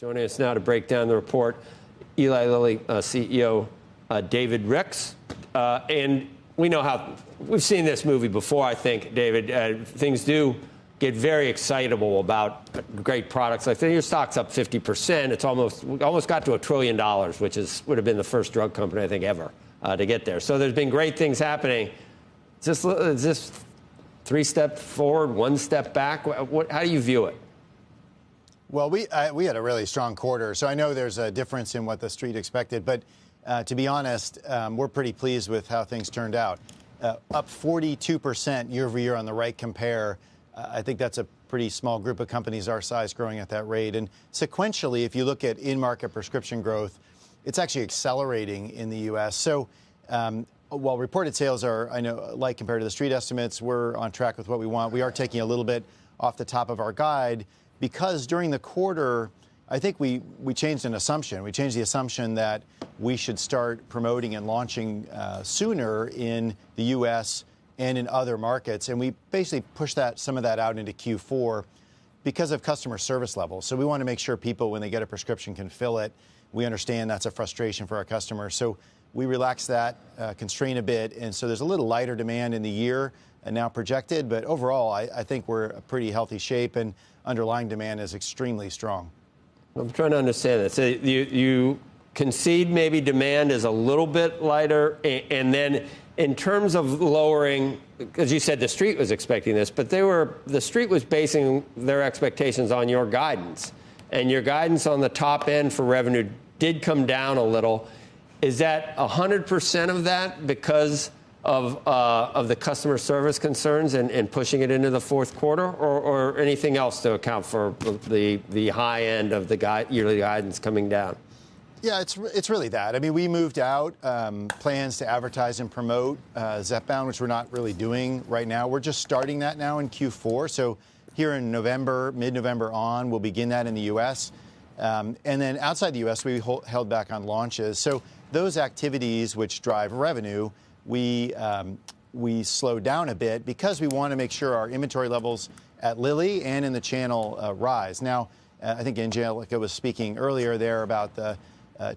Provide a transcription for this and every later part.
Joining us now to break down the report, Eli Lilly CEO David Ricks. And we know how we've seen this movie before, I think, David. Things do get very excitable about great products. I think your stock's up 50%. It's almost got to $1 trillion, which would have been the first drug company, I think, ever to get there. So there's been great things happening. Is this 3 steps forward, 1 step back? How do you view it? Well, we had a really strong quarter, so I know there's a difference in what the street expected. But to be honest, we're pretty pleased with how things turned out. Up 42% year over year on the right compare. I think that's a pretty small group of companies our size growing at that rate. And sequentially, if you look at in-market prescription growth, it's actually accelerating in the U.S. So while reported sales are, I know, light compared to the street estimates, we're on track with what we want. We are taking a little bit off the top of our guide because during the quarter, I think we changed an assumption. We changed the assumption that we should start promoting and launching sooner in the U.S. and in other markets. And we basically pushed some of that out into Q4 because of customer service levels. So we want to make sure people, when they get a prescription, can fill it. We understand that's a frustration for our customers. So we relaxed that constraint a bit. And so there's a little lighter demand in the year and now projected. But overall, I think we're in a pretty healthy shape, and underlying demand is extremely strong. I'm trying to understand this. So you concede maybe demand is a little bit lighter, and then in terms of lowering, as you said, the street was expecting this, but the street was basing their expectations on your guidance, and your guidance on the top end for revenue did come down a little. Is that 100% of that because of the customer service concerns and pushing it into the fourth quarter, or anything else to account for the high end of the yearly guidance coming down? Yeah, it's really that. I mean, we moved out plans to advertise and promote Zepbound, which we're not really doing right now. We're just starting that now in Q4. So here in November, mid-November on, we'll begin that in the U.S. And then outside the U.S., we held back on launches. So those activities which drive revenue, we slowed down a bit because we want to make sure our inventory levels at Lilly and in the channel rise. Now, I think Angelica was speaking earlier there about the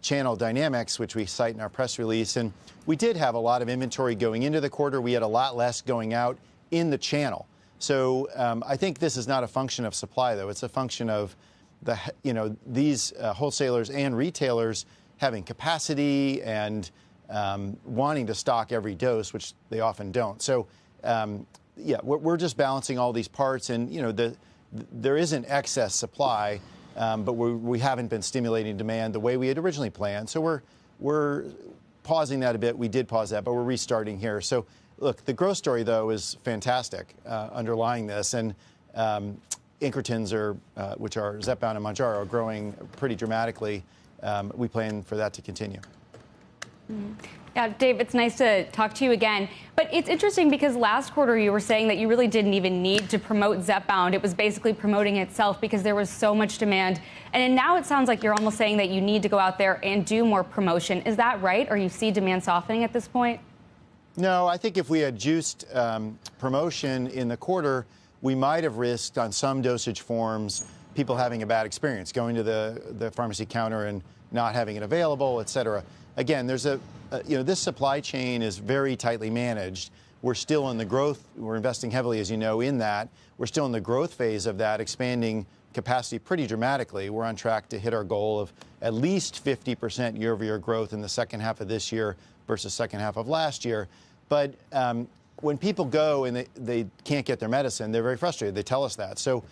channel dynamics, which we cite in our press release. And we did have a lot of inventory going into the quarter. We had a lot less going out in the channel. So I think this is not a function of supply, though. It's a function of these wholesalers and retailers having capacity and wanting to stock every dose, which they often don't. So, yeah, we're just balancing all these parts. And, there isn't excess supply, but we haven't been stimulating demand the way we had originally planned. So we're pausing that a bit. We did pause that, but we're restarting here. So, look, the growth story, though, is fantastic underlying this. And incretins, which are Zepbound and Mounjaro, are growing pretty dramatically. We plan for that to continue. Yeah, Dave, it's nice to talk to you again. But it's interesting because last quarter you were saying that you really didn't even need to promote Zepbound. It was basically promoting itself because there was so much demand. And now it sounds like you're almost saying that you need to go out there and do more promotion. Is that right? Or you see demand softening at this point? No, I think if we had juiced promotion in the quarter, we might have risked on some dosage forms people having a bad experience, going to the pharmacy counter and not having it available, et cetera. Again, there's this supply chain is very tightly managed. We're still in the growth. We're investing heavily, as you know, in that. We're still in the growth phase of that, expanding capacity pretty dramatically. We're on track to hit our goal of at least 50% year-over-year growth in the second half of this year versus second half of last year. But when people go and they can't get their medicine, they're very frustrated. They tell us that. So,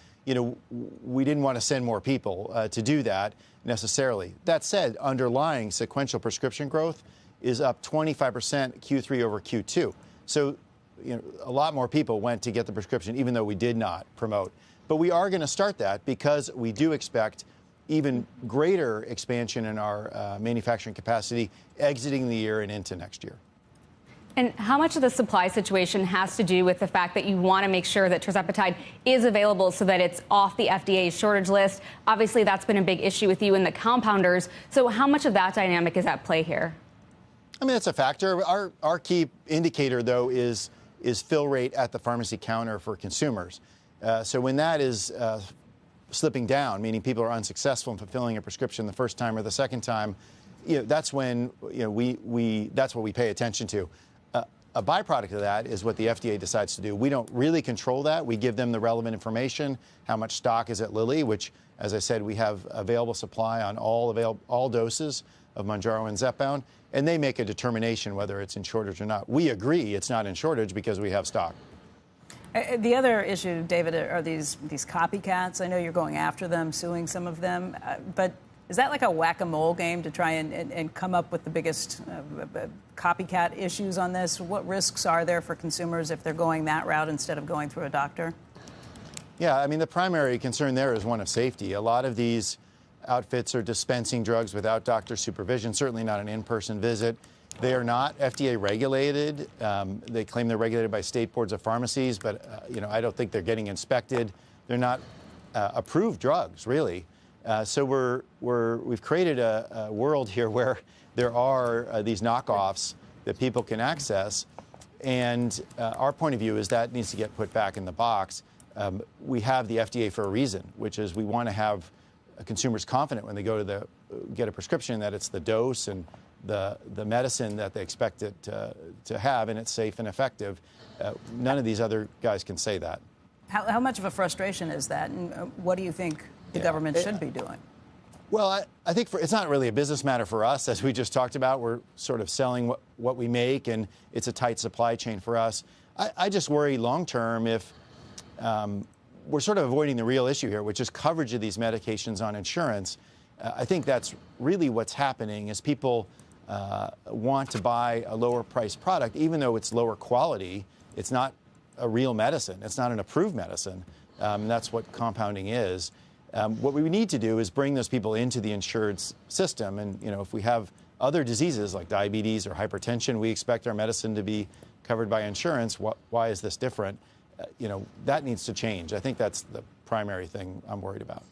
we didn't want to send more people to do that necessarily. That said, underlying sequential prescription growth is up 25% Q3 over Q2. So, a lot more people went to get the prescription, even though we did not promote. But we are going to start that because we do expect even greater expansion in our manufacturing capacity exiting the year and into next year. And how much of the supply situation has to do with the fact that you want to make sure that tirzepatide is available so that it's off the FDA's shortage list? Obviously, that's been a big issue with you and the compounders. So how much of that dynamic is at play here? I mean, it's a factor. Our key indicator, though, is fill rate at the pharmacy counter for consumers. So when that is slipping down, meaning people are unsuccessful in fulfilling a prescription the first time or the second time, that's when that's what we pay attention to. A byproduct of that is what the FDA decides to do. We don't really control that. We give them the relevant information, how much stock is at Lilly, which, as I said, we have available supply on all doses of Mounjaro and Zepbound, and they make a determination whether it's in shortage or not. We agree it's not in shortage because we have stock. The other issue, David, are these copycats. I know you're going after them, suing some of them, but is that like a whack-a-mole game to try and come up with the biggest copycat issues on this? What risks are there for consumers if they're going that route instead of going through a doctor? Yeah, I mean, the primary concern there is one of safety. A lot of these outfits are dispensing drugs without doctor supervision, certainly not an in-person visit. They are not FDA regulated. They claim they're regulated by state boards of pharmacies, but I don't think they're getting inspected. They're not approved drugs, really. So we've created a world here where there are these knockoffs that people can access, and our point of view is that needs to get put back in the box. We have the FDA for a reason, which is we want to have consumers confident when they go to get a prescription that it's the dose and the medicine that they expect it to have, and it's safe and effective. None of these other guys can say that. How much of a frustration is that, and what do you think the government should be doing? Well, I think it's not really a business matter for us, as we just talked about. We're sort of selling what we make, and it's a tight supply chain for us. I just worry long term if we're sort of avoiding the real issue here, which is coverage of these medications on insurance. I think that's really what's happening is people want to buy a lower priced product, even though it's lower quality. It's not a real medicine. It's not an approved medicine. That's what compounding is. What we need to do is bring those people into the insured system. And, if we have other diseases like diabetes or hypertension, we expect our medicine to be covered by insurance. Why is this different? That needs to change. I think that's the primary thing I'm worried about.